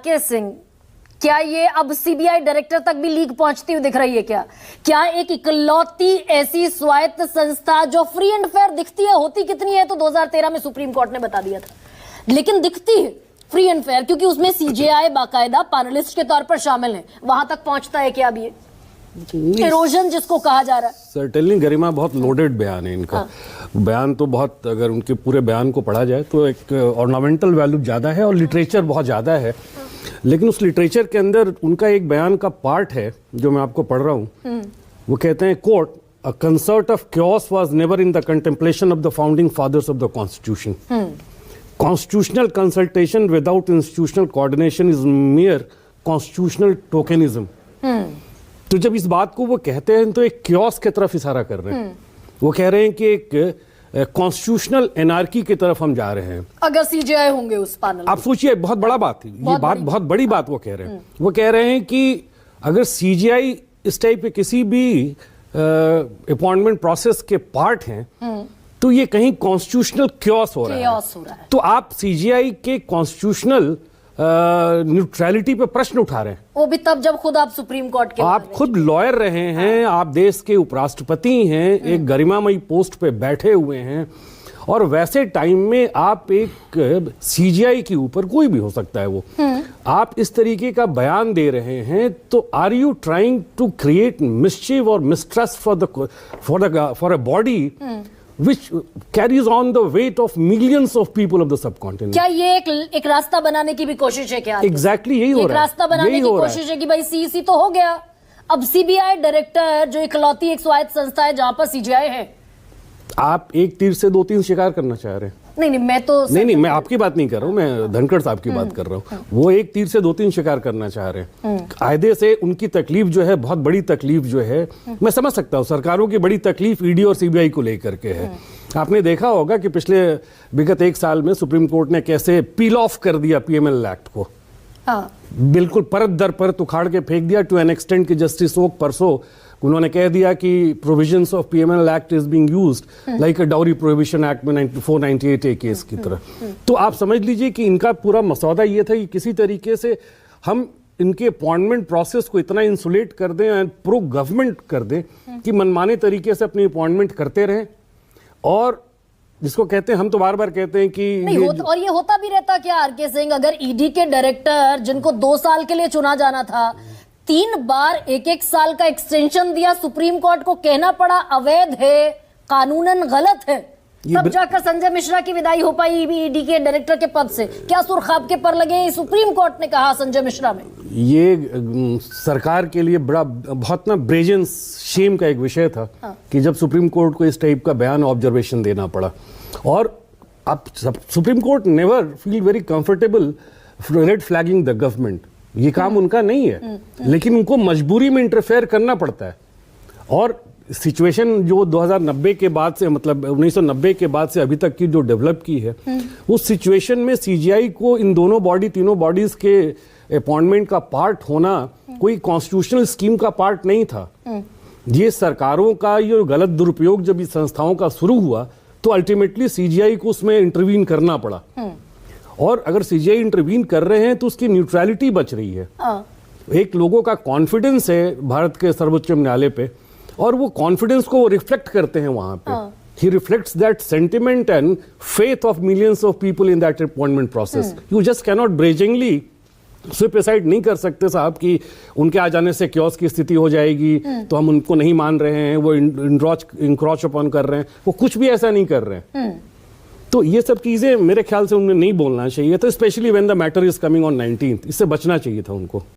R K Singh, क्या ये अब सीबीआई डायरेक्टर तक भी लीक पहुंचती हुई दिख रही है? क्या एक इकलौती ऐसी स्वायत्त संस्था जो फ्री एंड फेयर दिखती है, होती कितनी है तो 2013 में सुप्रीम कोर्ट ने बता दिया था, लेकिन दिखती है फ्री एंड फेयर क्योंकि उसमें सीजेआई बाकायदा पैनलिस्ट के तौर पर शामिल है, वहां तक पहुंचता है क्या अभी इरोजन जिसको कहा जा रहा है? सर्टेनली गरिमा बहुत लोडेड बयान है इनका। बयान तो बहुत, अगर उनके पूरे बयान को पढ़ा जाए तो एक ऑर्नामेंटल वैल्यू ज्यादा है और लिटरेचर बहुत ज्यादा है, लेकिन उस लिटरेचर के अंदर उनका एक बयान का पार्ट है जो मैं आपको पढ़ रहा हूं। वो कहते हैं, quote, a concert of chaos was never in the contemplation of the founding fathers of the constitution. Constitutional consultation without institutional coordination is mere constitutional tokenism. तो जब इस बात को वो कहते हैं तो एक क्योस की तरफ इशारा कर रहे हैं। वो कह रहे हैं कि एक कॉन्स्टिट्यूशनल एनार्की की तरफ हम जा रहे हैं अगर सीजेआई होंगे उस पैनल। आप सोचिए, बहुत बड़ा बात है ये, बहुत बड़ी बात वो कह रहे हैं। वो कह रहे हैं कि अगर सीजीआई इस टाइप के किसी भी अपॉइंटमेंट प्रोसेस के पार्ट हैं तो ये कहीं कॉन्स्टिट्यूशनल क्योस हो रहा है। तो आप सीजीआई के कॉन्स्टिट्यूशनल न्यूट्रलिटी पे प्रश्न उठा रहे हैं, वो भी तब जब खुद आप सुप्रीम कोर्ट के आप खुद लॉयर रहे हैं, आप देश के उपराष्ट्रपति हैं, एक गरिमामयी पोस्ट पे बैठे हुए हैं, और वैसे टाइम में आप एक सीजीआई के ऊपर, कोई भी हो सकता है वो, आप इस तरीके का बयान दे रहे हैं, तो are you trying to create mischief और mistrust for a body which carries on the weight of millions of people of the subcontinent? क्या ये एक रास्ता बनाने की भी कोशिश है क्या? Exactly यही हो रहा है। रास्ता बनाने की कोशिश है कि भाई सीईसी तो हो गया, अब सीबीआई डायरेक्टर जो इकलौती एक स्वायत्त संस्था है जहां पर सीजीआई है, आप एक तीर से दो तीर शिकार करना चाह रहे हैं। नहीं, मैं आपकी बात नहीं कर रहा हूँ, मैं धनखड़ साहब की बात कर रहा हूँ। वो एक तीर से दो तीन शिकार करना चाह रहे हैं। कायदे से उनकी तकलीफ जो है, बहुत बड़ी तकलीफ जो है, मैं समझ सकता हूँ। सरकारों की बड़ी तकलीफ ईडी और सीबीआई को लेकर के है। आपने देखा होगा कि पिछले विगत एक साल में सुप्रीम कोर्ट ने कैसे पील ऑफ कर दिया पीएमएल एक्ट को। बिल्कुल परत दर परत उखाड़ के फेंक दिया, टू एन एक्सटेंट की जस्टिस ओक परसों उन्होंने कह दिया कि provisions of PML act is being used like a dowry prohibition act में 498 ए केस की तरह। तो आप समझ लीजिए कि इनका पूरा मसौदा ये था कि किसी तरीके से हम इनके अपॉइंटमेंट प्रोसेस को इतना इंसुलेट कर दें एंड प्रो गवर्नमेंट कर दें कि मनमाने तरीके से अपनी अपॉइंटमेंट करते रहें। और जिसको कहते हैं, हम तो बार बार कहते हैं कि और ये होता भी रहता क्या आरके सिंह, अगर ईडी के डायरेक्टर जिनको 2 साल के लिए चुना जाना था, 3 बार 1-1 साल का एक्सटेंशन दिया, सुप्रीम कोर्ट को कहना पड़ा अवैध है, कानूनन गलत है, तब जाकर संजय मिश्रा की विदाई हो पाई ईडी के डायरेक्टर के पद से। क्या सुरखाब के पर लगे, सुप्रीम कोर्ट ने कहा संजय मिश्रा में। ये सरकार के लिए बहुत ना ब्रेजन शेम का एक विषय था कि जब सुप्रीम कोर्ट को इस टाइप का बयान ऑब्जर्वेशन देना पड़ा। और अब supreme court never feel very comfortable red flagging the government, ये काम उनका नहीं है, लेकिन उनको मजबूरी में इंटरफेयर करना पड़ता है। और सिचुएशन जो 2090 के बाद से, मतलब 1990 के बाद से अभी तक की जो डेवलप की है, उस सिचुएशन में सीजीआई को इन तीनों बॉडीज के अपॉइंटमेंट का पार्ट होना कोई कॉन्स्टिट्यूशनल स्कीम का पार्ट नहीं था। ये सरकारों का ये गलत दुरुपयोग जब इस संस्थाओं का शुरू हुआ तो अल्टीमेटली सीजीआई को उसमें इंटरवीन करना पड़ा। और अगर सीजीआई इंटरवीन कर रहे हैं तो उसकी न्यूट्रलिटी बच रही है। एक लोगों का कॉन्फिडेंस है भारत के सर्वोच्च न्यायालय पे, और वो कॉन्फिडेंस को वो रिफ्लेक्ट करते हैं वहां पे। He reflects that sentiment and faith of millions of people in that appointment process. You just cannot brazenly sweep aside नहीं कर सकते साहब कि उनके आ जाने से क्योस की स्थिति हो जाएगी तो हम उनको नहीं मान रहे हैं, वो इंक्रोच अपॉन कर रहे हैं, वो कुछ भी ऐसा नहीं कर रहे हैं। तो ये सब चीजें मेरे ख्याल से उन्हें नहीं बोलना चाहिए था, specially when the matter is coming on 19th। इससे बचना चाहिए था उनको।